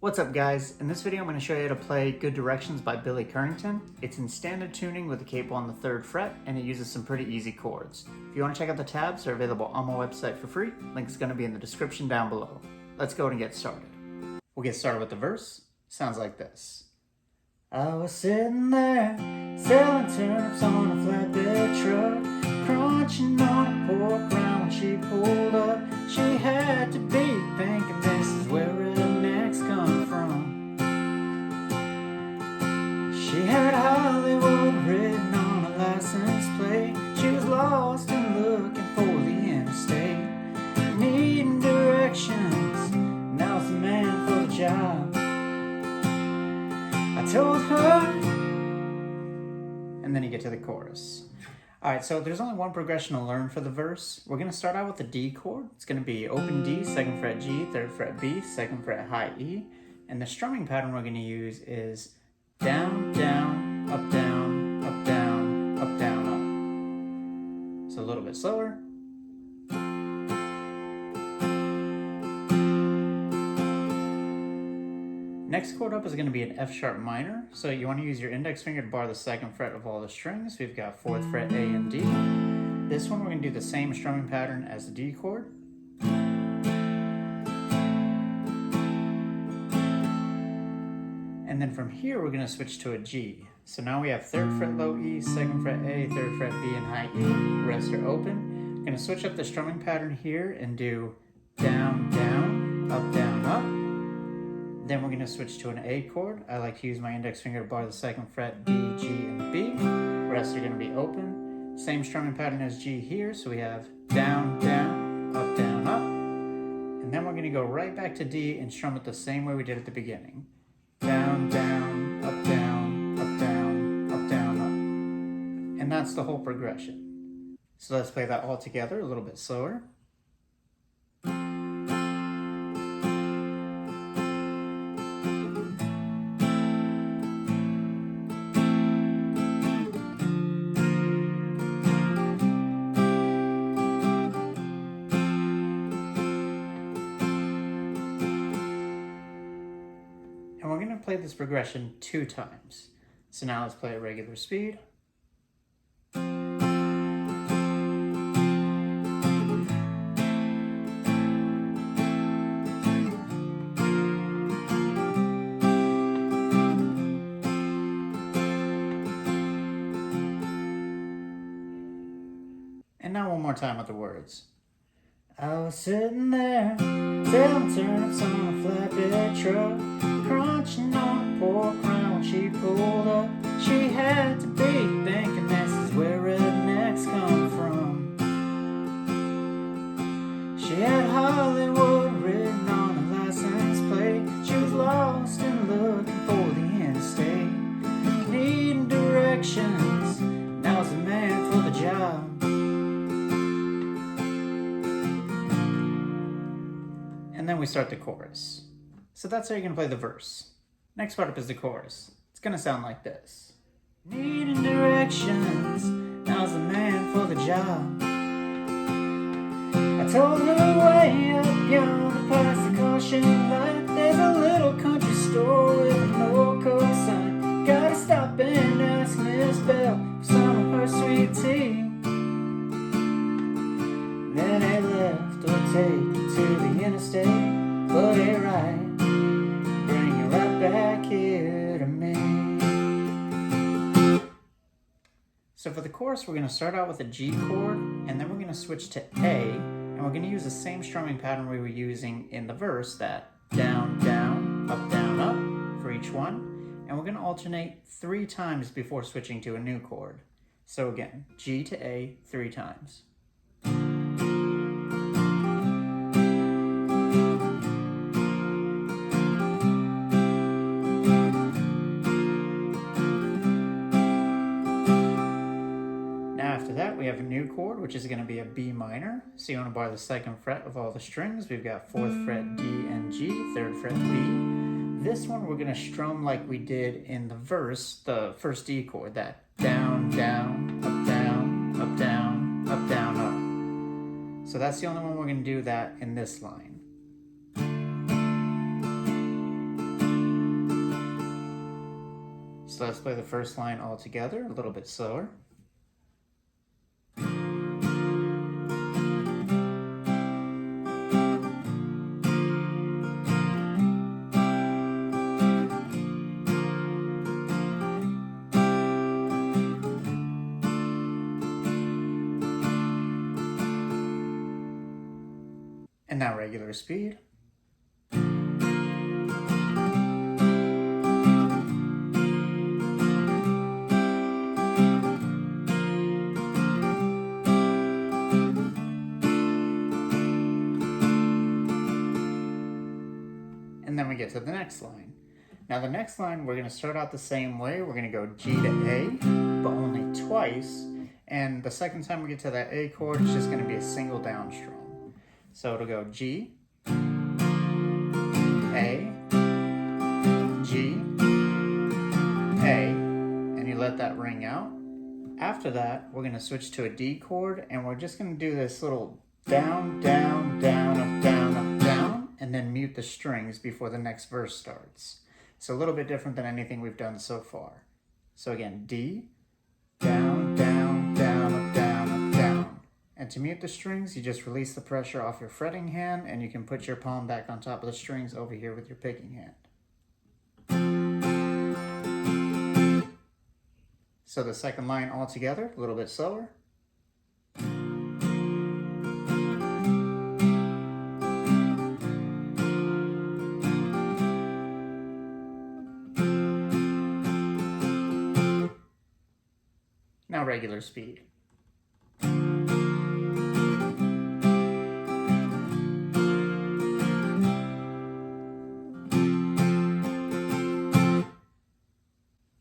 What's up guys? In this video I'm going to show you how to play Good Directions by Billy Currington. It's in standard tuning with a capo on the 3rd fret and it uses some pretty easy chords. If you want to check out the tabs, they're available on my website for free. Link's going to be in the description down below. Let's go and get started. We'll get started with the verse. Sounds like this. I was sitting there selling turnips on a flatbed truck, crunching on a pork round when she pulled up. She had to be thinking this is where rednecks come from. She had Hollywood written on a license plate. She was lost and looking for the interstate, needing directions. Now's the man for the job. I told her, and then you get to the chorus. Alright, so there's only one progression to learn for the verse. We're going to start out with the D chord. It's going to be open D, 2nd fret G, 3rd fret B, 2nd fret high E. And the strumming pattern we're going to use is down, down, up, down, up, down, up, down, up. So a little bit slower. Next chord up is going to be an F sharp minor, so you want to use your index finger to bar the 2nd fret of all the strings. We've got 4th fret A and D. This one we're going to do the same strumming pattern as the D chord. And then from here we're going to switch to a G. So now we have 3rd fret low E, 2nd fret A, 3rd fret B and high E. The rest are open. We're going to switch up the strumming pattern here and do down, down, up, down, up. Then we're going to switch to an A chord. I like to use my index finger to bar the 2nd fret, B, G, and B. The rest are going to be open. Same strumming pattern as G here, so we have down, down, up, down, up. And then we're going to go right back to D and strum it the same way we did at the beginning. Down, down, up, down, up, down, up, down, up. And that's the whole progression. So let's play that all together a little bit slower. And we're going to play this progression 2 times. So now let's play at regular speed. And now one more time with the words. I was sitting there, selling turnips on a flatbed truck, crunching on a pork round when she pulled up. She had to be thinking this is where rednecks come from. She had Hollywood written on a license plate. She was lost and looking for the interstate, needing directions. Now's the man for the job. And then we start the chorus. So that's how you're going to play the verse. Next part up is the chorus. It's going to sound like this. Needing directions, now's the man for the job. I told her way up yonder past the caution light, there's a little country store with a no-code sign. Gotta stop and ask Miss Bell for some of her sweet tea. Then they left or take you to the interstate, but ain't right, bring you right back here to me. So for the chorus, we're going to start out with a G chord, and then we're going to switch to A, and we're going to use the same strumming pattern we were using in the verse, that down, down, up, for each one, and we're going to alternate 3 times before switching to a new chord. So again, G to A 3 times. After that, we have a new chord, which is going to be a B minor. So you want to bar the 2nd fret of all the strings. We've got 4th fret D and G, 3rd fret B. This one we're going to strum like we did in the verse, the first D chord, that down, down, up, down, up, down, up, down, up. So that's the only one we're going to do that in this line. So let's play the first line all together, a little bit slower. And now regular speed. And then we get to the next line. Now the next line, we're going to start out the same way. We're going to go G to A, but only twice. And the second time we get to that A chord, it's just going to be a single down strum. So it'll go G, A, G, A, and you let that ring out. After that, we're going to switch to a D chord, and we're just going to do this little down, down, down, up, down, up, down, and then mute the strings before the next verse starts. It's a little bit different than anything we've done so far. So again, D, down, down, down, up, down, up, down. And to mute the strings, you just release the pressure off your fretting hand, and you can put your palm back on top of the strings over here with your picking hand. So the second line all together, a little bit slower. Now regular speed.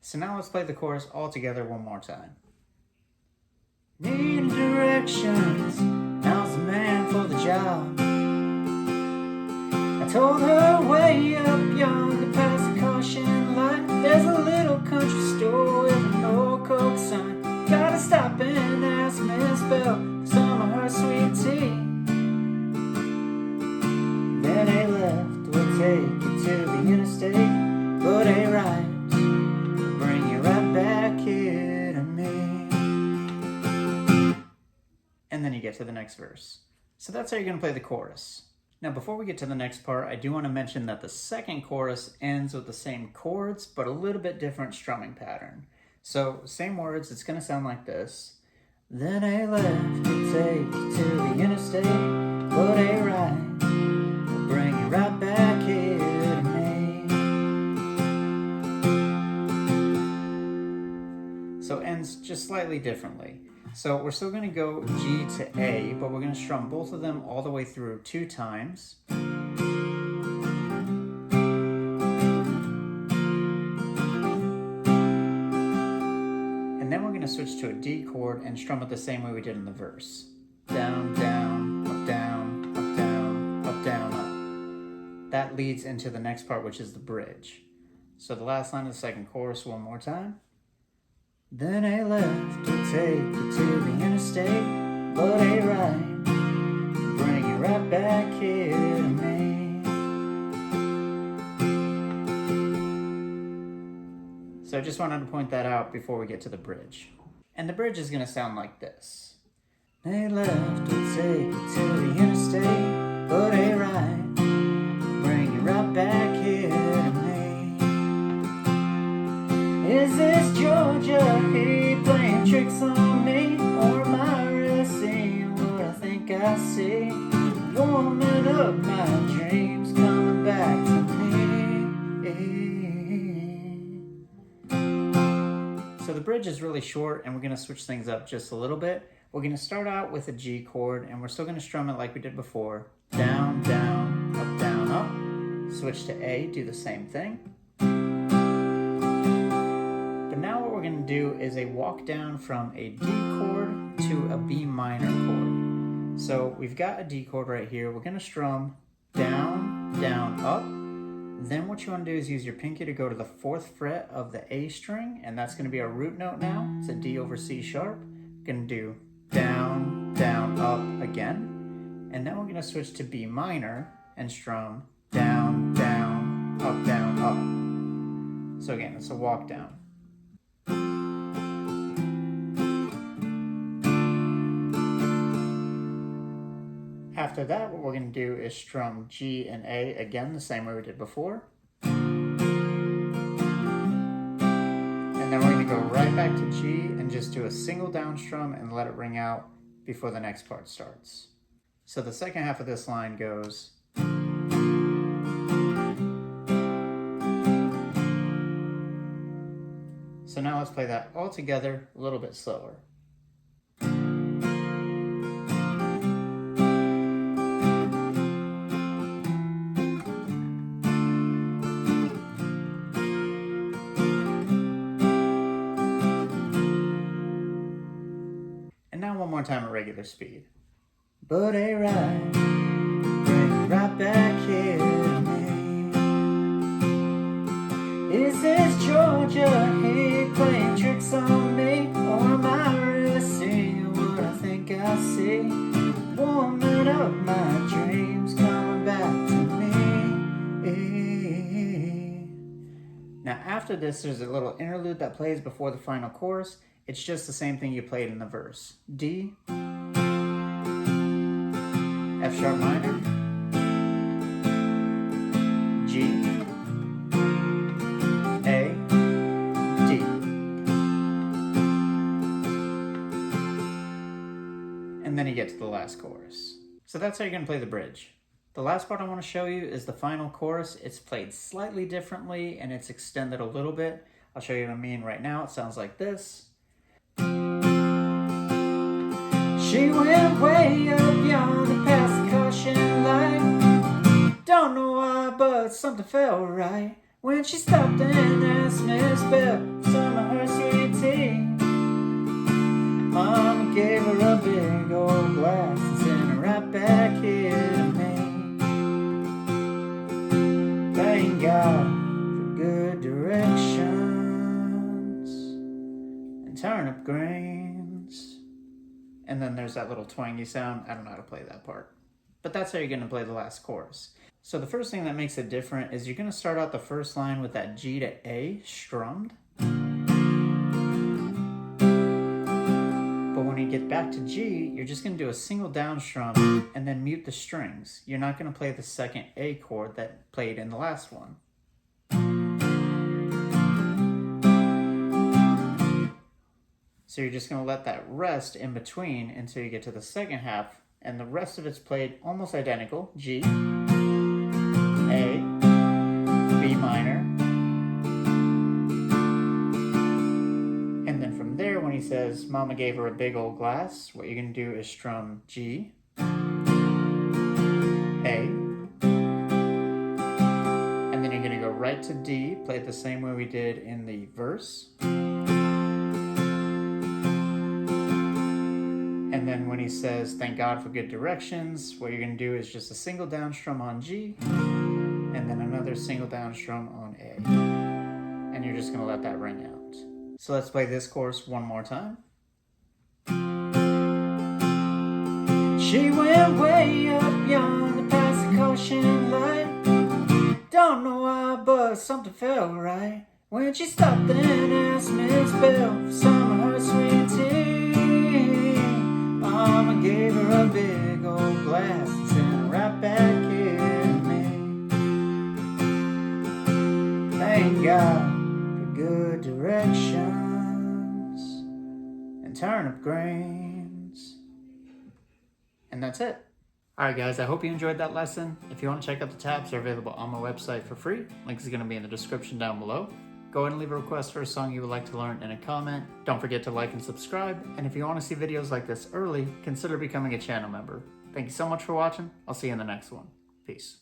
So now let's play the chorus all together one more time. Needing directions, now's the man for the job. I told her way up yonder past the caution light, there's a little country store with an old Coke sign. Gotta stop and ask Miss Bell for some of her sweet tea. Then a left will take you to the interstate, but a right bring you right back here to me. And then you get to the next verse. So that's how you're gonna play the chorus. Now before we get to the next part, I do want to mention that the second chorus ends with the same chords, but a little bit different strumming pattern. So same words, it's going to sound like this. Then a left will take you to the interstate, but a right will bring you right back here to me. So it ends just slightly differently. So we're still going to go G to A, but we're going to strum both of them all the way through 2 times. And then we're going to switch to a D chord and strum it the same way we did in the verse. Down, down, up, down, up, down, up, down, up. That leads into the next part, which is the bridge. So the last line of the second chorus one more time. Then a left will take you to the interstate, but a right will bring you right back here to me. So I just wanted to point that out before we get to the bridge. And the bridge is going to sound like this. A left will take you to the interstate, but a right will bring you right back here to me. Is this Georgia, he playing tricks on me? Or am I really seeing what I think I see? The woman of my dreams coming back to me. So the bridge is really short, and we're going to switch things up just a little bit. We're going to start out with a G chord, and we're still going to strum it like we did before. Down, down, up, down, up. Switch to A, do the same thing. Now what we're going to do is a walk down from a D chord to a B minor chord. So we've got a D chord right here. We're going to strum down, down, up. Then what you want to do is use your pinky to go to the 4th fret of the A string, and that's going to be our root note now. It's a D over C sharp. We're going to do down, down, up again. And then we're going to switch to B minor and strum down, down, up, down, up. So again, it's a walk down. after that, what we're going to do is strum G and A again, the same way we did before. And then we're going to go right back to G and just do a single down strum and let it ring out before the next part starts. So the second half of this line goes. So now let's play that all together a little bit slower. And now one more time at regular speed. But a ride, bring right back here to me. Is this Georgia hate playing tricks on me? Or am I really seeing what I think I see? Woman of my dreams coming back to me. Now after this, there's a little interlude that plays before the final chorus. It's just the same thing you played in the verse. D, F sharp minor, G, A, D. And then you get to the last chorus. So that's how you're going to play the bridge. The last part I want to show you is the final chorus. It's played slightly differently and it's extended a little bit. I'll show you what I mean right now. It sounds like this. She went way up yonder past the caution light. Don't know why, but something felt right when she stopped and asked Miss Bell some of her sweet tea. Mama gave her a big old glass and sent her right back here to me. Thank God for good directions and turnip greens. And then there's that little twangy sound. I don't know how to play that part. But that's how you're going to play the last chorus. So the first thing that makes it different is you're going to start out the first line with that G to A strummed. But when you get back to G, you're just going to do a single down strum and then mute the strings. You're not going to play the second A chord that played in the last one. So you're just going to let that rest in between until you get to the second half, and the rest of it's played almost identical. G, A, B minor, and then from there when he says Mama gave her a big old glass, what you're going to do is strum G, A, and then you're going to go right to D, play it the same way we did in the verse. And then when he says, thank God for good directions, what you're going to do is just a single down strum on G, and then another single down strum on A. And you're just going to let that ring out. So let's play this chorus one more time. She went way up yonder past the caution light. Don't know why, but something felt right when she stopped and asked Miss Bell for some of her sweet tea. Mama gave her a big old glass and sent her right back here to me. Thank God for good directions and turnip greens. And that's it. Alright guys, I hope you enjoyed that lesson. If you want to check out the tabs, they're available on my website for free. Link is going to be in the description down below. Go ahead and leave a request for a song you would like to learn in a comment. Don't forget to like and subscribe. And if you want to see videos like this early, consider becoming a channel member. Thank you so much for watching. I'll see you in the next one. Peace.